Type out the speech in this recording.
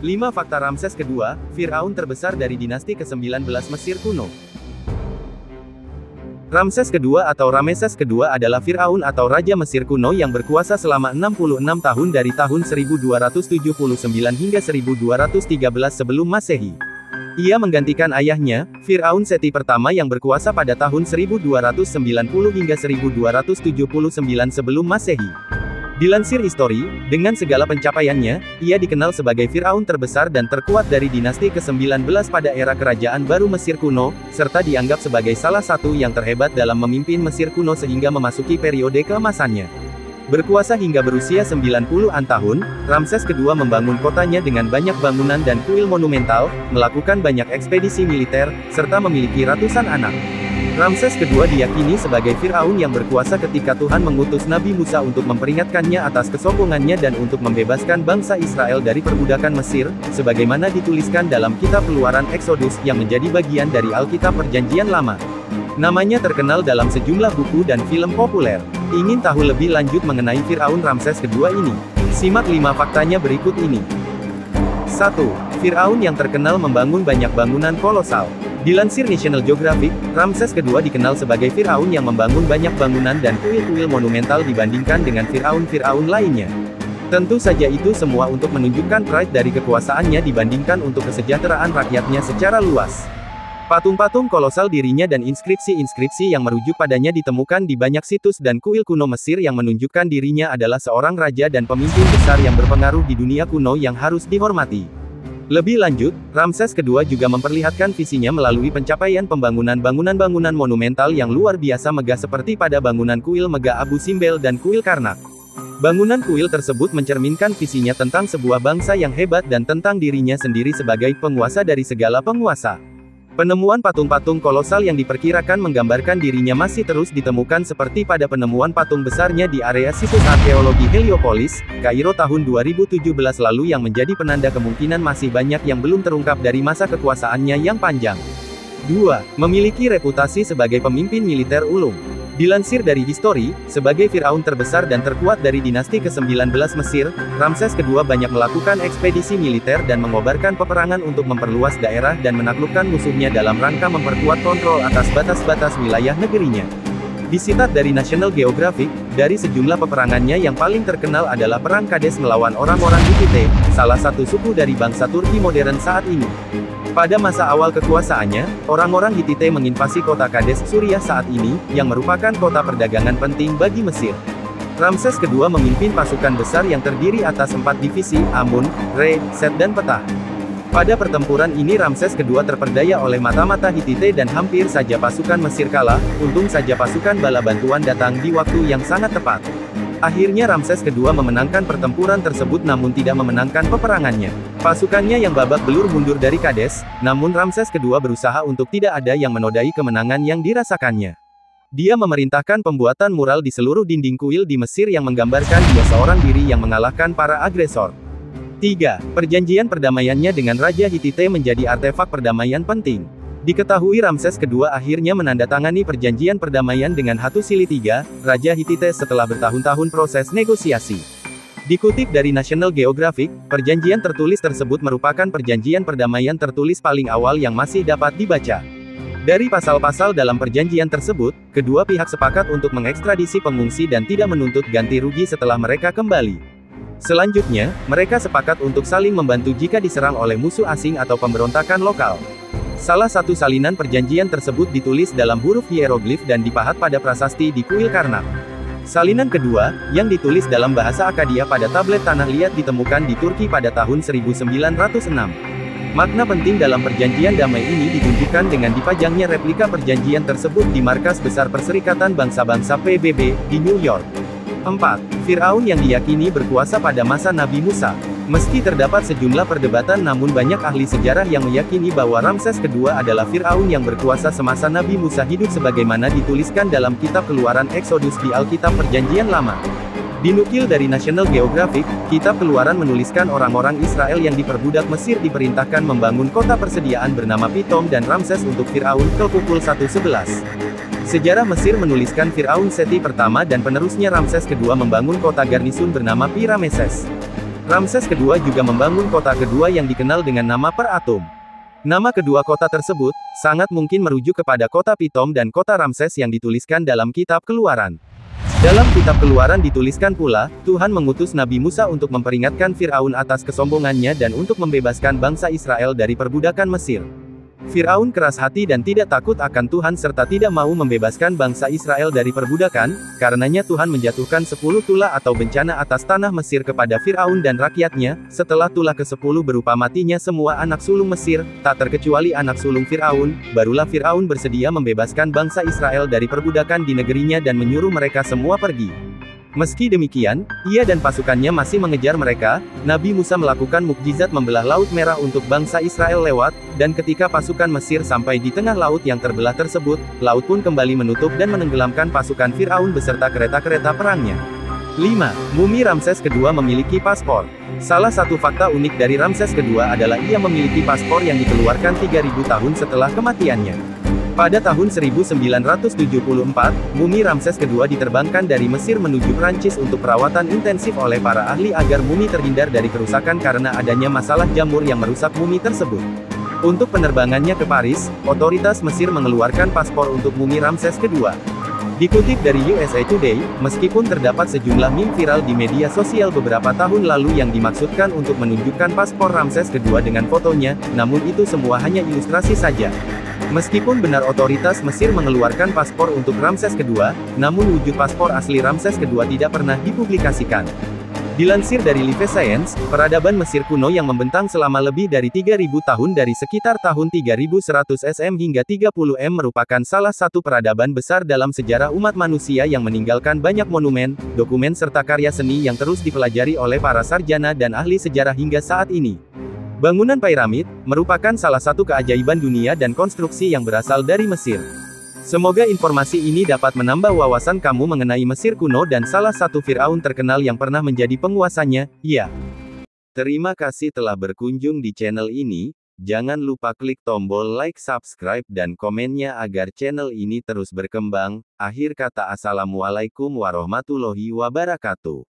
5 fakta Ramses kedua, Firaun terbesar dari dinasti ke-19 Mesir kuno. Ramses kedua atau Rameses kedua adalah Firaun atau Raja Mesir kuno yang berkuasa selama 66 tahun dari tahun 1279 hingga 1213 sebelum Masehi. Ia menggantikan ayahnya, Firaun Seti pertama yang berkuasa pada tahun 1290 hingga 1279 sebelum Masehi. Dilansir histori, dengan segala pencapaiannya, ia dikenal sebagai Firaun terbesar dan terkuat dari dinasti ke-19 pada era kerajaan baru Mesir kuno, serta dianggap sebagai salah satu yang terhebat dalam memimpin Mesir kuno sehingga memasuki periode keemasannya. Berkuasa hingga berusia 90-an tahun, Ramses kedua membangun kotanya dengan banyak bangunan dan kuil monumental, melakukan banyak ekspedisi militer, serta memiliki ratusan anak. Ramses kedua diyakini sebagai Firaun yang berkuasa ketika Tuhan mengutus Nabi Musa untuk memperingatkannya atas kesombongannya dan untuk membebaskan bangsa Israel dari perbudakan Mesir, sebagaimana dituliskan dalam kitab Keluaran Exodus yang menjadi bagian dari Alkitab Perjanjian Lama. Namanya terkenal dalam sejumlah buku dan film populer. Ingin tahu lebih lanjut mengenai Firaun Ramses kedua ini? Simak 5 faktanya berikut ini. 1. Firaun yang terkenal membangun banyak bangunan kolosal. Dilansir National Geographic, Ramses kedua dikenal sebagai Firaun yang membangun banyak bangunan dan kuil-kuil monumental dibandingkan dengan Firaun-Firaun lainnya. Tentu saja itu semua untuk menunjukkan pride dari kekuasaannya dibandingkan untuk kesejahteraan rakyatnya secara luas. Patung-patung kolosal dirinya dan inskripsi-inskripsi yang merujuk padanya ditemukan di banyak situs dan kuil kuno Mesir yang menunjukkan dirinya adalah seorang raja dan pemimpin besar yang berpengaruh di dunia kuno yang harus dihormati. Lebih lanjut, Ramses kedua juga memperlihatkan visinya melalui pencapaian pembangunan bangunan-bangunan monumental yang luar biasa megah seperti pada bangunan kuil megah Abu Simbel dan kuil Karnak. Bangunan kuil tersebut mencerminkan visinya tentang sebuah bangsa yang hebat dan tentang dirinya sendiri sebagai penguasa dari segala penguasa. Penemuan patung-patung kolosal yang diperkirakan menggambarkan dirinya masih terus ditemukan seperti pada penemuan patung besarnya di area situs arkeologi Heliopolis, Kairo tahun 2017 lalu yang menjadi penanda kemungkinan masih banyak yang belum terungkap dari masa kekuasaannya yang panjang. 2. Memiliki reputasi sebagai pemimpin militer ulung. Dilansir dari histori, sebagai Firaun terbesar dan terkuat dari dinasti ke-19 Mesir, Ramses kedua banyak melakukan ekspedisi militer dan mengobarkan peperangan untuk memperluas daerah dan menaklukkan musuhnya dalam rangka memperkuat kontrol atas batas-batas wilayah negerinya. Disitat dari National Geographic, dari sejumlah peperangannya yang paling terkenal adalah Perang Kades melawan orang-orang Hittite, salah satu suku dari bangsa Turki modern saat ini. Pada masa awal kekuasaannya, orang-orang Hittite menginvasi kota Kades, Suriah saat ini, yang merupakan kota perdagangan penting bagi Mesir. Ramses kedua memimpin pasukan besar yang terdiri atas 4 divisi, Amun, Re, Set dan Petah. Pada pertempuran ini Ramses kedua terperdaya oleh mata-mata Hittite dan hampir saja pasukan Mesir kalah, untung saja pasukan bala bantuan datang di waktu yang sangat tepat. Akhirnya Ramses kedua memenangkan pertempuran tersebut namun tidak memenangkan peperangannya. Pasukannya yang babak belur mundur dari Kades, namun Ramses kedua berusaha untuk tidak ada yang menodai kemenangan yang dirasakannya. Dia memerintahkan pembuatan mural di seluruh dinding kuil di Mesir yang menggambarkan dia seorang diri yang mengalahkan para agresor. 3. Perjanjian perdamaiannya dengan Raja Hittite menjadi artefak perdamaian penting. Diketahui Ramses kedua akhirnya menandatangani perjanjian perdamaian dengan Hattusili III, Raja Hittite setelah bertahun-tahun proses negosiasi. Dikutip dari National Geographic, perjanjian tertulis tersebut merupakan perjanjian perdamaian tertulis paling awal yang masih dapat dibaca. Dari pasal-pasal dalam perjanjian tersebut, kedua pihak sepakat untuk mengekstradisi pengungsi dan tidak menuntut ganti rugi setelah mereka kembali. Selanjutnya, mereka sepakat untuk saling membantu jika diserang oleh musuh asing atau pemberontakan lokal. Salah satu salinan perjanjian tersebut ditulis dalam huruf hieroglif dan dipahat pada prasasti di kuil Karnak. Salinan kedua, yang ditulis dalam bahasa Akkadia pada tablet tanah liat ditemukan di Turki pada tahun 1906. Makna penting dalam perjanjian damai ini ditunjukkan dengan dipajangnya replika perjanjian tersebut di markas besar Perserikatan Bangsa-Bangsa PBB, di New York. 4. Firaun yang diyakini berkuasa pada masa Nabi Musa. Meski terdapat sejumlah perdebatan namun banyak ahli sejarah yang meyakini bahwa Ramses kedua adalah Firaun yang berkuasa semasa Nabi Musa hidup sebagaimana dituliskan dalam kitab Keluaran Exodus di Alkitab Perjanjian Lama. Dinukil dari National Geographic, kitab Keluaran menuliskan orang-orang Israel yang diperbudak Mesir diperintahkan membangun kota persediaan bernama Pitom dan Ramses untuk Firaun, pukul 1:11. Sejarah Mesir menuliskan Firaun Seti pertama dan penerusnya Ramses kedua membangun kota garnisun bernama Pi Rameses. Ramses kedua juga membangun kota kedua yang dikenal dengan nama Per-Atum. Nama kedua kota tersebut, sangat mungkin merujuk kepada kota Pitom dan kota Ramses yang dituliskan dalam kitab Keluaran. Dalam kitab Keluaran dituliskan pula, Tuhan mengutus Nabi Musa untuk memperingatkan Firaun atas kesombongannya dan untuk membebaskan bangsa Israel dari perbudakan Mesir. Firaun keras hati dan tidak takut akan Tuhan serta tidak mau membebaskan bangsa Israel dari perbudakan, karenanya Tuhan menjatuhkan 10 tulah atau bencana atas tanah Mesir kepada Firaun dan rakyatnya. Setelah tulah ke-10 berupa matinya semua anak sulung Mesir, tak terkecuali anak sulung Firaun, barulah Firaun bersedia membebaskan bangsa Israel dari perbudakan di negerinya dan menyuruh mereka semua pergi. Meski demikian, ia dan pasukannya masih mengejar mereka. Nabi Musa melakukan mukjizat membelah Laut Merah untuk bangsa Israel lewat, dan ketika pasukan Mesir sampai di tengah laut yang terbelah tersebut, laut pun kembali menutup dan menenggelamkan pasukan Firaun beserta kereta-kereta perangnya. 5. Mumi Ramses kedua memiliki paspor. Salah satu fakta unik dari Ramses kedua adalah ia memiliki paspor yang dikeluarkan 3000 tahun setelah kematiannya. Pada tahun 1974, mumi Ramses kedua diterbangkan dari Mesir menuju Prancis untuk perawatan intensif oleh para ahli agar mumi terhindar dari kerusakan karena adanya masalah jamur yang merusak mumi tersebut. Untuk penerbangannya ke Paris, otoritas Mesir mengeluarkan paspor untuk mumi Ramses kedua. Dikutip dari USA Today, meskipun terdapat sejumlah meme viral di media sosial beberapa tahun lalu yang dimaksudkan untuk menunjukkan paspor Ramses kedua dengan fotonya, namun itu semua hanya ilustrasi saja. Meskipun benar otoritas Mesir mengeluarkan paspor untuk Ramses kedua, namun wujud paspor asli Ramses kedua tidak pernah dipublikasikan. Dilansir dari Live Science, peradaban Mesir kuno yang membentang selama lebih dari 3000 tahun dari sekitar tahun 3100 SM hingga 30 M merupakan salah satu peradaban besar dalam sejarah umat manusia yang meninggalkan banyak monumen, dokumen serta karya seni yang terus dipelajari oleh para sarjana dan ahli sejarah hingga saat ini. Bangunan piramid merupakan salah satu keajaiban dunia dan konstruksi yang berasal dari Mesir. Semoga informasi ini dapat menambah wawasan kamu mengenai Mesir kuno dan salah satu Firaun terkenal yang pernah menjadi penguasanya, ya. Terima kasih telah berkunjung di channel ini. Jangan lupa klik tombol like, subscribe, dan komennya agar channel ini terus berkembang. Akhir kata, assalamualaikum warahmatullahi wabarakatuh.